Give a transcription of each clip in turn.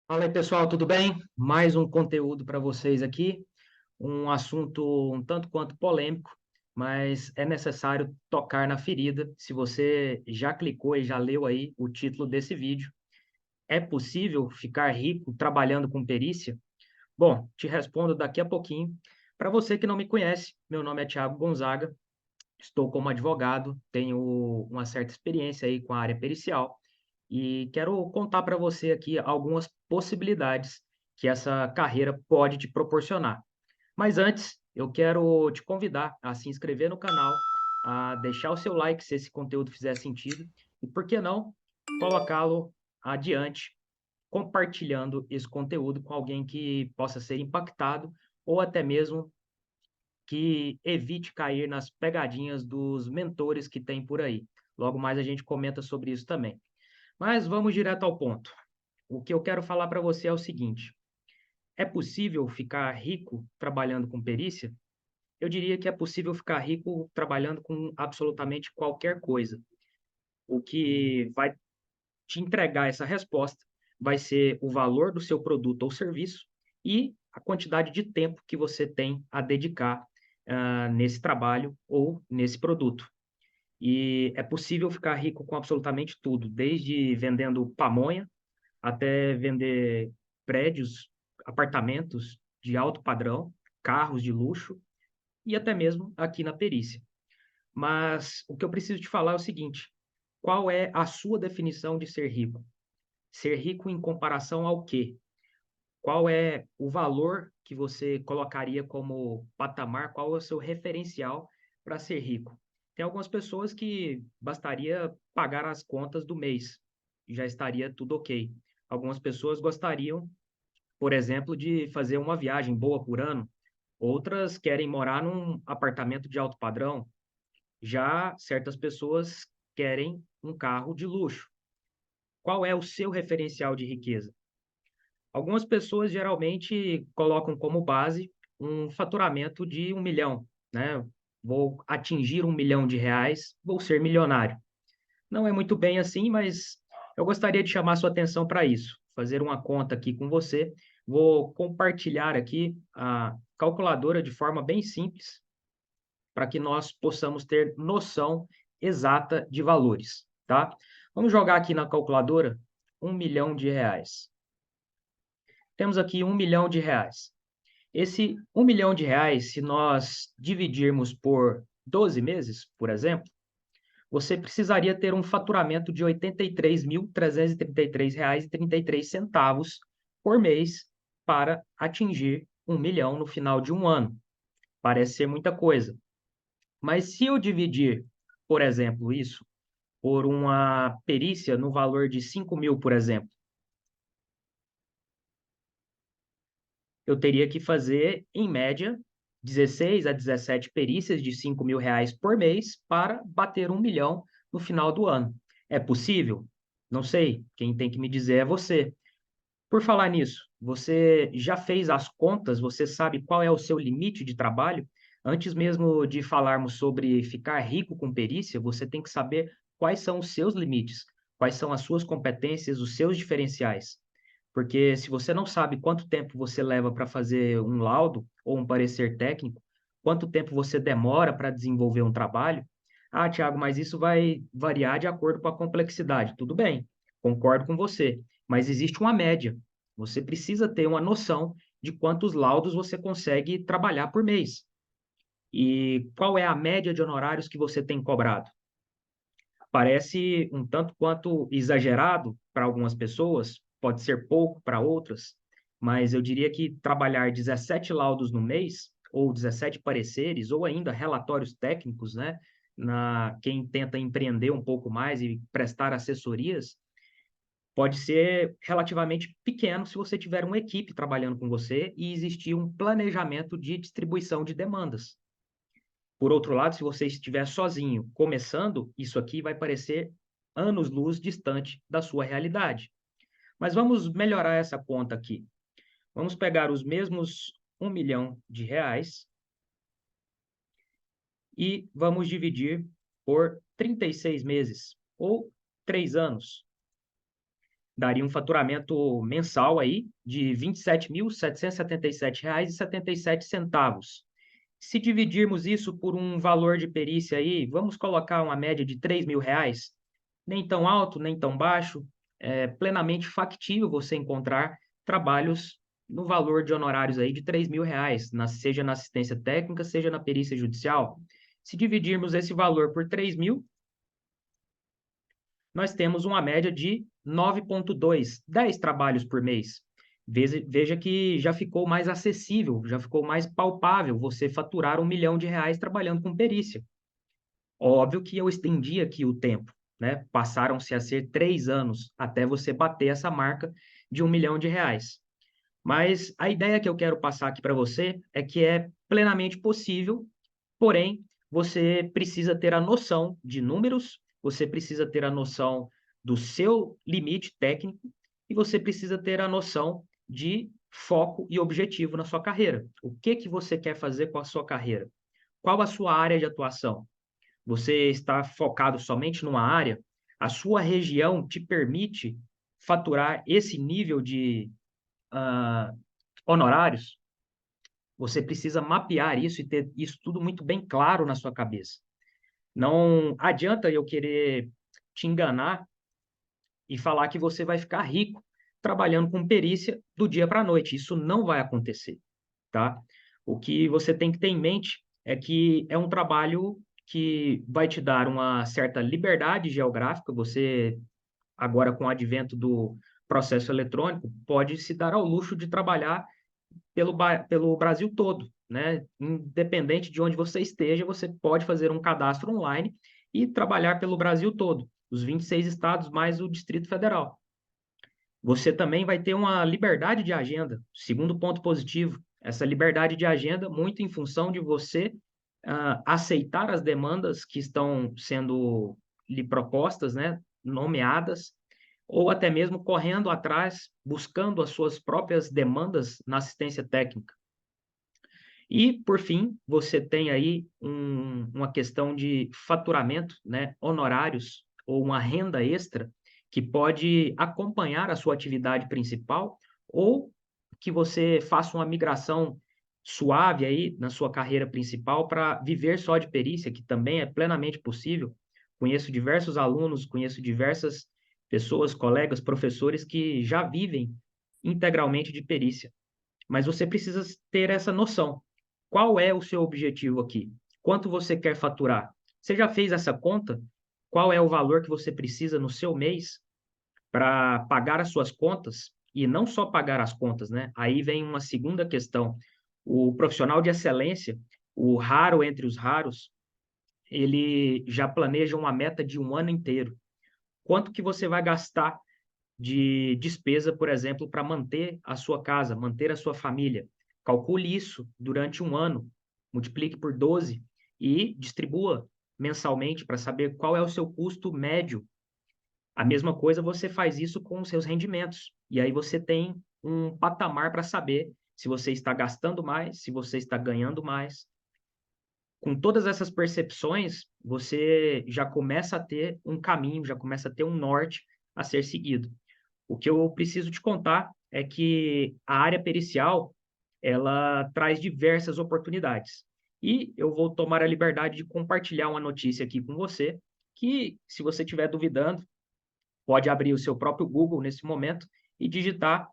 Fala aí, pessoal, tudo bem? Mais um conteúdo para vocês aqui, um assunto um tanto quanto polêmico, mas é necessário tocar na ferida. Se você já clicou e já leu aí o título desse vídeo, é possível ficar rico trabalhando com perícia? Bom, te respondo daqui a pouquinho. Para você que não me conhece, meu nome é Thiago Gonzaga, estou como advogado, tenho uma certa experiência aí com a área pericial e quero contar para você aqui algumas possibilidades que essa carreira pode te proporcionar. Mas antes, eu quero te convidar a se inscrever no canal, a deixar o seu like se esse conteúdo fizer sentido e, por que não, colocá-lo adiante, compartilhando esse conteúdo com alguém que possa ser impactado ou até mesmo que evite cair nas pegadinhas dos mentores que tem por aí. Logo mais a gente comenta sobre isso também. Mas vamos direto ao ponto. O que eu quero falar para você é o seguinte: é possível ficar rico trabalhando com perícia? Eu diria que é possível ficar rico trabalhando com absolutamente qualquer coisa. O que vai te entregar essa resposta vai ser o valor do seu produto ou serviço e a quantidade de tempo que você tem a dedicar nesse trabalho ou nesse produto. E é possível ficar rico com absolutamente tudo, desde vendendo pamonha até vender prédios, apartamentos de alto padrão, carros de luxo e até mesmo aqui na perícia. Mas o que eu preciso te falar é o seguinte: qual é a sua definição de ser rico? Ser rico em comparação ao quê? Qual é o valor que você colocaria como patamar? Qual é o seu referencial para ser rico? Tem algumas pessoas que bastaria pagar as contas do mês, já estaria tudo ok. Algumas pessoas gostariam, por exemplo, de fazer uma viagem boa por ano. Outras querem morar num apartamento de alto padrão. Já certas pessoas querem um carro de luxo. Qual é o seu referencial de riqueza? Algumas pessoas geralmente colocam como base um faturamento de 1 milhão, né? Vou atingir 1 milhão de reais, vou ser milionário. Não é muito bem assim, mas eu gostaria de chamar sua atenção para isso, fazer uma conta aqui com você. Vou compartilhar aqui a calculadora de forma bem simples, para que nós possamos ter noção exata de valores, tá? Vamos jogar aqui na calculadora 1 milhão de reais. Temos aqui 1 milhão de reais. Esse 1 milhão de reais, se nós dividirmos por 12 meses, por exemplo, você precisaria ter um faturamento de R$ 83.333,33 por mês para atingir 1 milhão no final de um ano. Parece ser muita coisa. Mas se eu dividir, por exemplo, isso por uma perícia no valor de 5 mil, por exemplo, eu teria que fazer, em média, 16 a 17 perícias de 5 mil reais por mês para bater 1 milhão no final do ano. É possível? Não sei. Quem tem que me dizer é você. Por falar nisso, você já fez as contas? Você sabe qual é o seu limite de trabalho? Antes mesmo de falarmos sobre ficar rico com perícia, você tem que saber quais são os seus limites, quais são as suas competências, os seus diferenciais. Porque se você não sabe quanto tempo você leva para fazer um laudo ou um parecer técnico, quanto tempo você demora para desenvolver um trabalho, ah, Tiago, mas isso vai variar de acordo com a complexidade. Tudo bem, concordo com você, mas existe uma média. Você precisa ter uma noção de quantos laudos você consegue trabalhar por mês. E qual é a média de honorários que você tem cobrado? Parece um tanto quanto exagerado para algumas pessoas, pode ser pouco para outras, mas eu diria que trabalhar 17 laudos no mês, ou 17 pareceres, ou ainda relatórios técnicos, né, quem tenta empreender um pouco mais e prestar assessorias, pode ser relativamente pequeno se você tiver uma equipe trabalhando com você e existir um planejamento de distribuição de demandas. Por outro lado, se você estiver sozinho começando, isso aqui vai parecer anos-luz distante da sua realidade. Mas vamos melhorar essa conta aqui. Vamos pegar os mesmos 1 milhão de reais e vamos dividir por 36 meses, ou 3 anos. daria um faturamento mensal aí de R$ 27.777,77. Se dividirmos isso por um valor de perícia aí, vamos colocar uma média de R$ 3.000, nem tão alto, nem tão baixo, é plenamente factível você encontrar trabalhos no valor de honorários aí de R$ 3.000, seja na assistência técnica, seja na perícia judicial. Se dividirmos esse valor por 3.000, nós temos uma média de 9,2, 10 trabalhos por mês. Veja que já ficou mais acessível, já ficou mais palpável você faturar R$ 1 milhão trabalhando com perícia. Óbvio que eu estendi aqui o tempo, né? Passaram-se a ser 3 anos até você bater essa marca de R$ 1 milhão. Mas a ideia que eu quero passar aqui para você é que é plenamente possível, porém, você precisa ter a noção de números, você precisa ter a noção do seu limite técnico e você precisa ter a noção de foco e objetivo na sua carreira. O que que você quer fazer com a sua carreira? Qual a sua área de atuação? Você está focado somente numa área? A sua região te permite faturar esse nível de honorários? Você precisa mapear isso e ter isso tudo muito bem claro na sua cabeça. Não adianta eu querer te enganar e falar que você vai ficar rico trabalhando com perícia do dia para a noite. Isso não vai acontecer, tá? O que você tem que ter em mente é que é um trabalho que vai te dar uma certa liberdade geográfica. Você, agora com o advento do processo eletrônico, pode se dar ao luxo de trabalhar pelo Brasil todo, né? Independente de onde você esteja, você pode fazer um cadastro online e trabalhar pelo Brasil todo, os 26 estados mais o Distrito Federal. Você também vai ter uma liberdade de agenda, segundo ponto positivo, essa liberdade de agenda muito em função de você aceitar as demandas que estão sendo lhe propostas, né, nomeadas, ou até mesmo correndo atrás, buscando as suas próprias demandas na assistência técnica. E, por fim, você tem aí uma questão de faturamento, né, honorários ou uma renda extra que pode acompanhar a sua atividade principal ou que você faça uma migração suave aí na sua carreira principal para viver só de perícia, que também é plenamente possível. Conheço diversos alunos, conheço diversas pessoas, colegas, professores que já vivem integralmente de perícia. Mas você precisa ter essa noção. Qual é o seu objetivo aqui? Quanto você quer faturar? Você já fez essa conta? Qual é o valor que você precisa no seu mês para pagar as suas contas? E não só pagar as contas, né? Aí vem uma segunda questão. O profissional de excelência, o raro entre os raros, ele já planeja uma meta de um ano inteiro. Quanto que você vai gastar de despesa, por exemplo, para manter a sua casa, manter a sua família? Calcule isso durante um ano, multiplique por 12 e distribua mensalmente para saber qual é o seu custo médio. A mesma coisa você faz isso com os seus rendimentos. E aí você tem um patamar para saber se você está gastando mais, se você está ganhando mais. Com todas essas percepções, você já começa a ter um caminho, já começa a ter um norte a ser seguido. O que eu preciso te contar é que a área pericial, ela traz diversas oportunidades. E eu vou tomar a liberdade de compartilhar uma notícia aqui com você, que, se você estiver duvidando, pode abrir o seu próprio Google nesse momento e digitar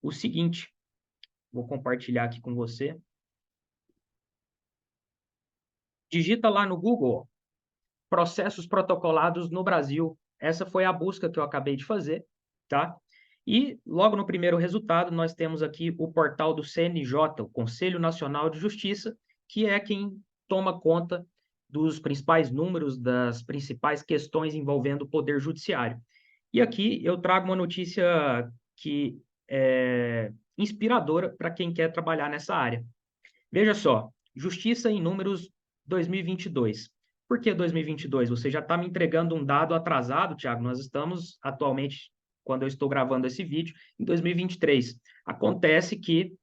o seguinte. Vou compartilhar aqui com você. Digita lá no Google, processos protocolados no Brasil. Essa foi a busca que eu acabei de fazer, tá? E logo no primeiro resultado, nós temos aqui o portal do CNJ, o Conselho Nacional de Justiça, que é quem toma conta dos principais números, das principais questões envolvendo o Poder Judiciário. E aqui eu trago uma notícia que é inspiradora para quem quer trabalhar nessa área. Veja só, Justiça em Números 2022. Por que 2022? Você já está me entregando um dado atrasado, Thiago. Nós estamos atualmente, quando eu estou gravando esse vídeo, em 2023. Acontece que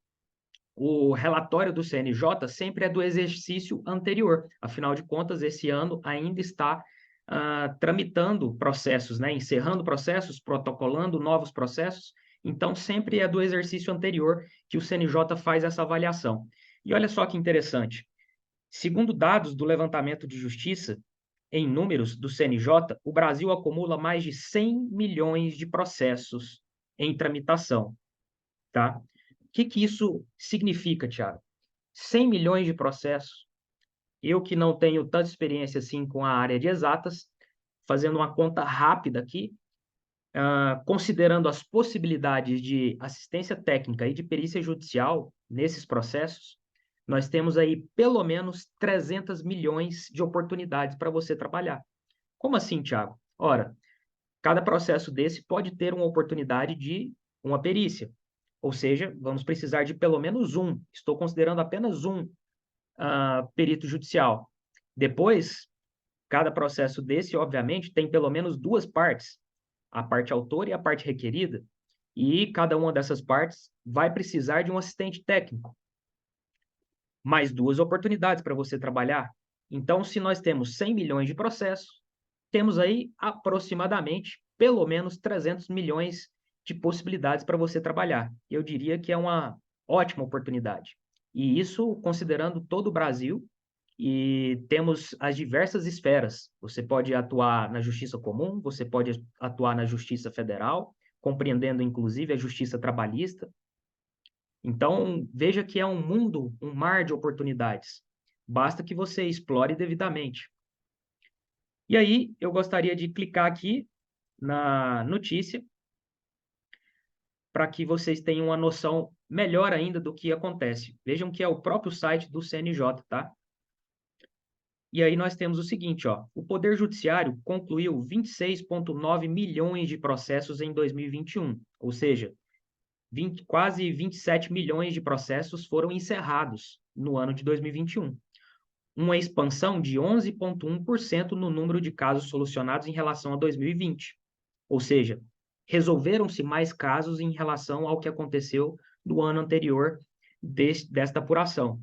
o relatório do CNJ sempre é do exercício anterior. Afinal de contas, esse ano ainda está tramitando processos, né? Encerrando processos, protocolando novos processos. Então, sempre é do exercício anterior que o CNJ faz essa avaliação. E olha só que interessante. Segundo dados do levantamento de justiça, em números do CNJ, o Brasil acumula mais de 100 milhões de processos em tramitação, tá? O que isso significa, Thiago? 100 milhões de processos. Eu que não tenho tanta experiência assim com a área de exatas, fazendo uma conta rápida aqui, considerando as possibilidades de assistência técnica e de perícia judicial nesses processos, nós temos aí pelo menos 300 milhões de oportunidades para você trabalhar. Como assim, Thiago? Ora, cada processo desse pode ter uma oportunidade de uma perícia. Ou seja, vamos precisar de pelo menos um. Estou considerando apenas um perito judicial. Depois, cada processo desse, obviamente, tem pelo menos duas partes, a parte autora e a parte requerida, e cada uma dessas partes vai precisar de um assistente técnico. Mais duas oportunidades para você trabalhar. Então, se nós temos 100 milhões de processos, temos aí aproximadamente pelo menos 300 milhões de possibilidades para você trabalhar. Eu diria que é uma ótima oportunidade. E isso considerando todo o Brasil, e temos as diversas esferas. Você pode atuar na justiça comum, você pode atuar na justiça federal, compreendendo inclusive a justiça trabalhista. Então, veja que é um mundo, um mar de oportunidades. Basta que você explore devidamente. E aí, eu gostaria de clicar aqui na notícia para que vocês tenham uma noção melhor ainda do que acontece. Vejam que é o próprio site do CNJ, tá? E aí nós temos o seguinte, ó, o Poder Judiciário concluiu 26,9 milhões de processos em 2021, ou seja, quase 27 milhões de processos foram encerrados no ano de 2021, uma expansão de 11,1% no número de casos solucionados em relação a 2020, ou seja, resolveram-se mais casos em relação ao que aconteceu no ano anterior desta apuração.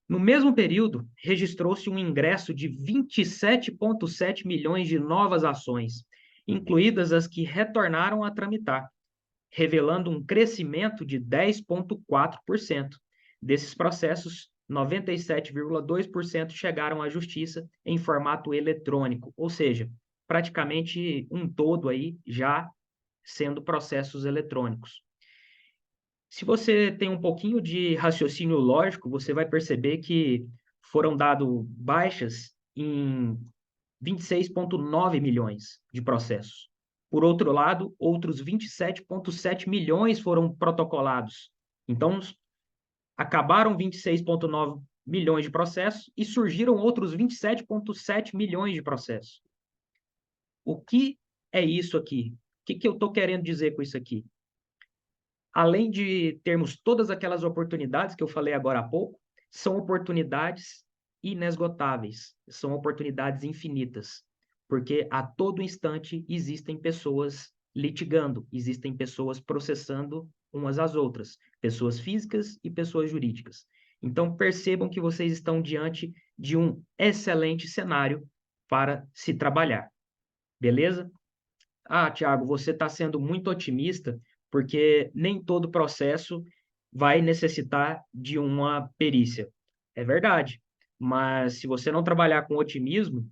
No mesmo período, registrou-se um ingresso de 27,7 milhões de novas ações, incluídas as que retornaram a tramitar, revelando um crescimento de 10,4%. Desses processos, 97,2% chegaram à justiça em formato eletrônico, ou seja, praticamente um todo aí já sendo processos eletrônicos. Se você tem um pouquinho de raciocínio lógico, você vai perceber que foram dadas baixas em 26,9 milhões de processos. Por outro lado, outros 27,7 milhões foram protocolados. Então, acabaram 26,9 milhões de processos e surgiram outros 27,7 milhões de processos. O que é isso aqui? O que eu estou querendo dizer com isso aqui? Além de termos todas aquelas oportunidades que eu falei agora há pouco, são oportunidades inesgotáveis, são oportunidades infinitas, porque a todo instante existem pessoas litigando, existem pessoas processando umas às outras, pessoas físicas e pessoas jurídicas. Então, percebam que vocês estão diante de um excelente cenário para se trabalhar, beleza? Ah, Tiago, você está sendo muito otimista, porque nem todo processo vai necessitar de uma perícia. É verdade, mas se você não trabalhar com otimismo,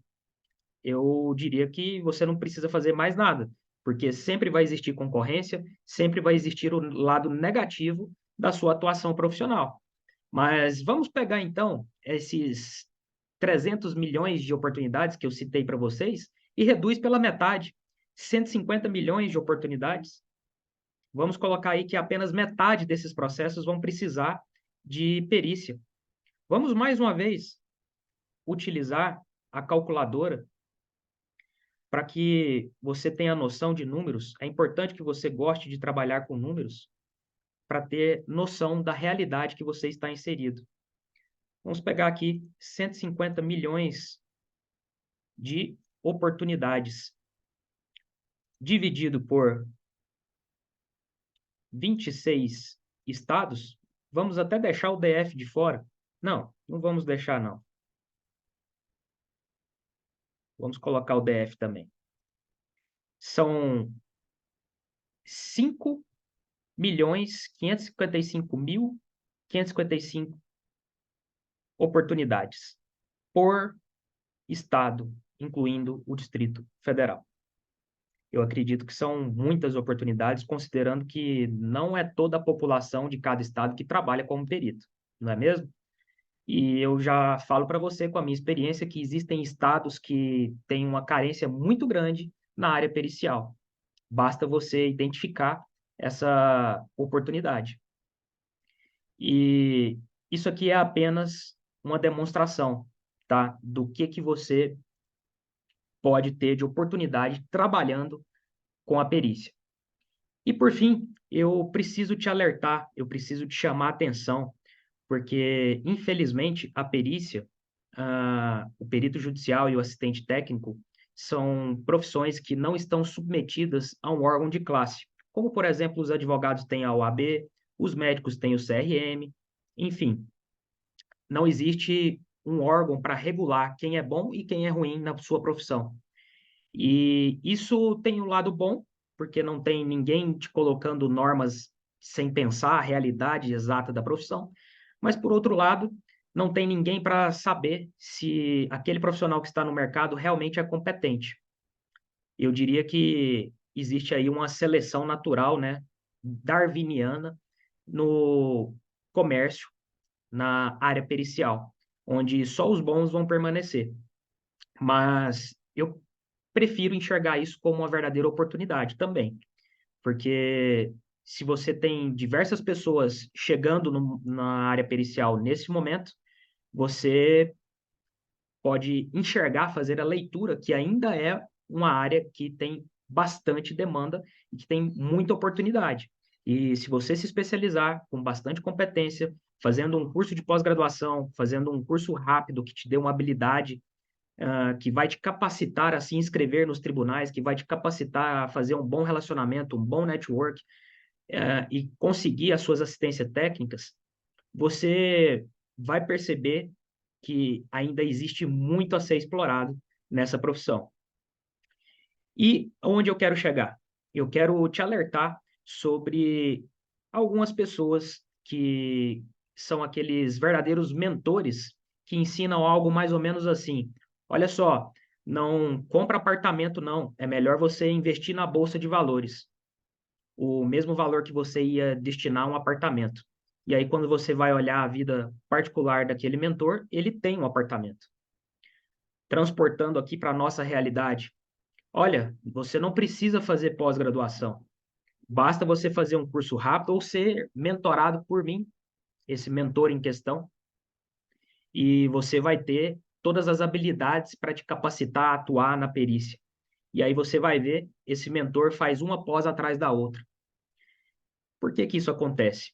eu diria que você não precisa fazer mais nada, porque sempre vai existir concorrência, sempre vai existir o lado negativo da sua atuação profissional. Mas vamos pegar então esses 300 milhões de oportunidades que eu citei para vocês e reduz pela metade, 150 milhões de oportunidades. Vamos colocar aí que apenas metade desses processos vão precisar de perícia. Vamos mais uma vez utilizar a calculadora para que você tenha noção de números. É importante que você goste de trabalhar com números para ter noção da realidade que você está inserido. Vamos pegar aqui 150 milhões de oportunidades dividido por 26 estados. Vamos até deixar o DF de fora. Não, não vamos deixar, não. vamos colocar o DF também. São 5.555.555 oportunidades por estado, incluindo o Distrito Federal. Eu acredito que são muitas oportunidades, considerando que não é toda a população de cada estado que trabalha como perito, não é mesmo? E eu já falo para você, com a minha experiência, que existem estados que têm uma carência muito grande na área pericial. Basta você identificar essa oportunidade. E isso aqui é apenas uma demonstração, tá? Do que você pode ter de oportunidade trabalhando com a perícia. E por fim, eu preciso te alertar, eu preciso te chamar a atenção, porque infelizmente a perícia, o perito judicial e o assistente técnico são profissões que não estão submetidas a um órgão de classe, como por exemplo os advogados têm a OAB, os médicos têm o CRM, enfim, não existe um órgão para regular quem é bom e quem é ruim na sua profissão. E isso tem um lado bom, porque não tem ninguém te colocando normas sem pensar a realidade exata da profissão, mas por outro lado, não tem ninguém para saber se aquele profissional que está no mercado realmente é competente. Eu diria que existe aí uma seleção natural, né, darwiniana no comércio, na área pericial, onde só os bons vão permanecer. Mas eu prefiro enxergar isso como uma verdadeira oportunidade também, porque se você tem diversas pessoas chegando na área pericial nesse momento, você pode enxergar, fazer a leitura que ainda é uma área que tem bastante demanda e que tem muita oportunidade. E se você se especializar com bastante competência, fazendo um curso de pós-graduação, fazendo um curso rápido que te dê uma habilidade que vai te capacitar a se inscrever nos tribunais, que vai te capacitar a fazer um bom relacionamento, um bom network, e conseguir as suas assistências técnicas, você vai perceber que ainda existe muito a ser explorado nessa profissão. E onde eu quero chegar? Eu quero te alertar sobre algumas pessoas que são aqueles verdadeiros mentores que ensinam algo mais ou menos assim. Olha só, não compra apartamento não, é melhor você investir na bolsa de valores, o mesmo valor que você ia destinar a um apartamento. E aí quando você vai olhar a vida particular daquele mentor, ele tem um apartamento. Transportando aqui para a nossa realidade, olha, você não precisa fazer pós-graduação. Basta você fazer um curso rápido ou ser mentorado por mim, esse mentor em questão, e você vai ter todas as habilidades para te capacitar a atuar na perícia. E aí você vai ver, esse mentor faz uma pós atrás da outra. Por que que isso acontece?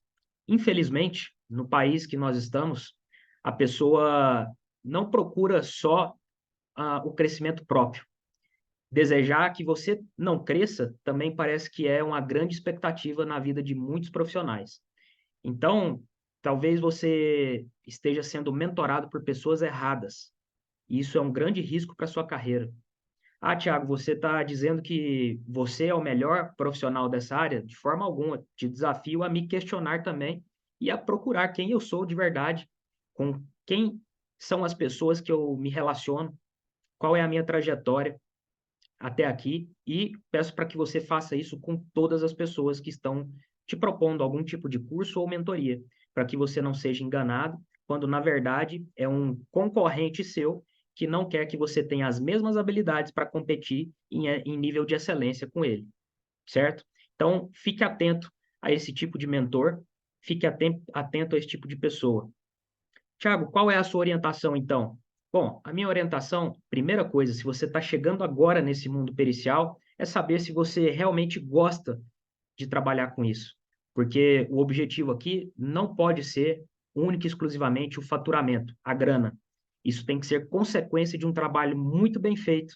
Infelizmente, no país que nós estamos, a pessoa não procura só o crescimento próprio. Desejar que você não cresça também parece que é uma grande expectativa na vida de muitos profissionais. Então, talvez você esteja sendo mentorado por pessoas erradas. E isso é um grande risco para a sua carreira. Ah, Thiago, você está dizendo que você é o melhor profissional dessa área? De forma alguma. Te desafio a me questionar também e a procurar quem eu sou de verdade, com quem são as pessoas que eu me relaciono, qual é a minha trajetória até aqui e peço para que você faça isso com todas as pessoas que estão te propondo algum tipo de curso ou mentoria, para que você não seja enganado, quando na verdade é um concorrente seu que não quer que você tenha as mesmas habilidades para competir em nível de excelência com ele, certo? Então, fique atento a esse tipo de mentor, fique atento a esse tipo de pessoa. Tiago, qual é a sua orientação, então? Bom, a minha orientação, primeira coisa, se você está chegando agora nesse mundo pericial, é saber se você realmente gosta de trabalhar com isso. Porque o objetivo aqui não pode ser único e exclusivamente o faturamento, a grana. Isso tem que ser consequência de um trabalho muito bem feito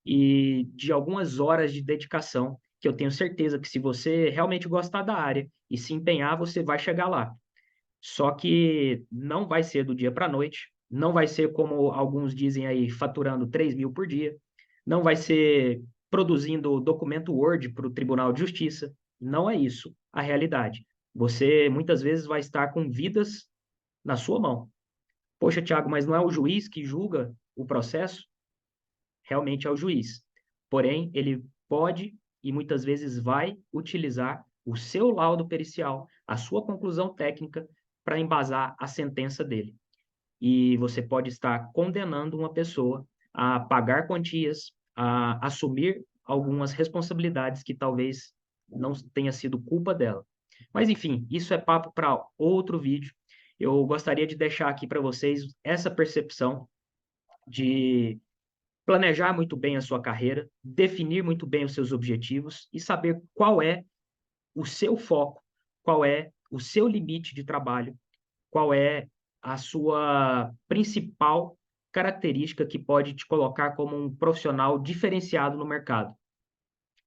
e de algumas horas de dedicação, que eu tenho certeza que se você realmente gostar da área e se empenhar, você vai chegar lá. Só que não vai ser do dia para a noite, não vai ser como alguns dizem aí, faturando 3 mil por dia. não vai ser produzindo documento Word para o Tribunal de Justiça. Não é isso a realidade. Você muitas vezes vai estar com vidas na sua mão. Poxa, Tiago, mas não é o juiz que julga o processo? Realmente é o juiz. Porém, ele pode e muitas vezes vai utilizar o seu laudo pericial, a sua conclusão técnica, para embasar a sentença dele. E você pode estar condenando uma pessoa a pagar quantias, a assumir algumas responsabilidades que talvez não tenha sido culpa dela. Mas, enfim, isso é papo para outro vídeo. Eu gostaria de deixar aqui para vocês essa percepção de planejar muito bem a sua carreira, definir muito bem os seus objetivos e saber qual é o seu foco, qual é o seu limite de trabalho, qual é a sua principal característica que pode te colocar como um profissional diferenciado no mercado.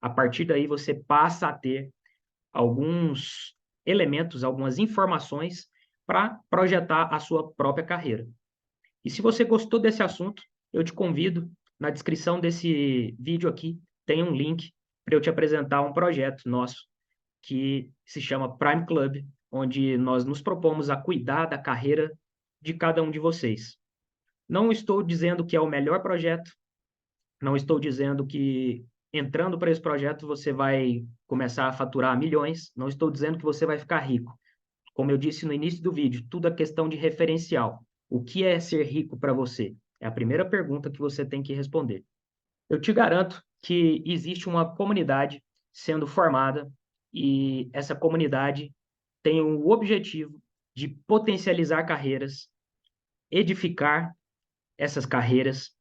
A partir daí, você passa a ter alguns elementos, algumas informações para projetar a sua própria carreira. E se você gostou desse assunto, eu te convido, na descrição desse vídeo aqui, tem um link para eu te apresentar um projeto nosso que se chama Prime Club, onde nós nos propomos a cuidar da carreira de cada um de vocês. Não estou dizendo que é o melhor projeto, não estou dizendo que entrando para esse projeto você vai começar a faturar milhões, não estou dizendo que você vai ficar rico. Como eu disse no início do vídeo, tudo é questão de referencial. O que é ser rico para você? É a primeira pergunta que você tem que responder. Eu te garanto que existe uma comunidade sendo formada e essa comunidade tem o objetivo de potencializar carreiras, edificar essas carreiras,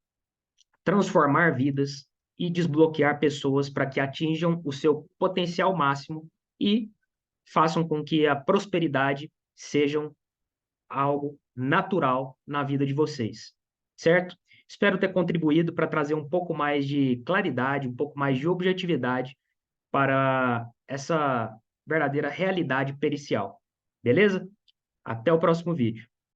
transformar vidas e desbloquear pessoas para que atinjam o seu potencial máximo e façam com que a prosperidade sejam algo natural na vida de vocês, certo? Espero ter contribuído para trazer um pouco mais de claridade, um pouco mais de objetividade para essa verdadeira realidade pericial. Beleza? Até o próximo vídeo.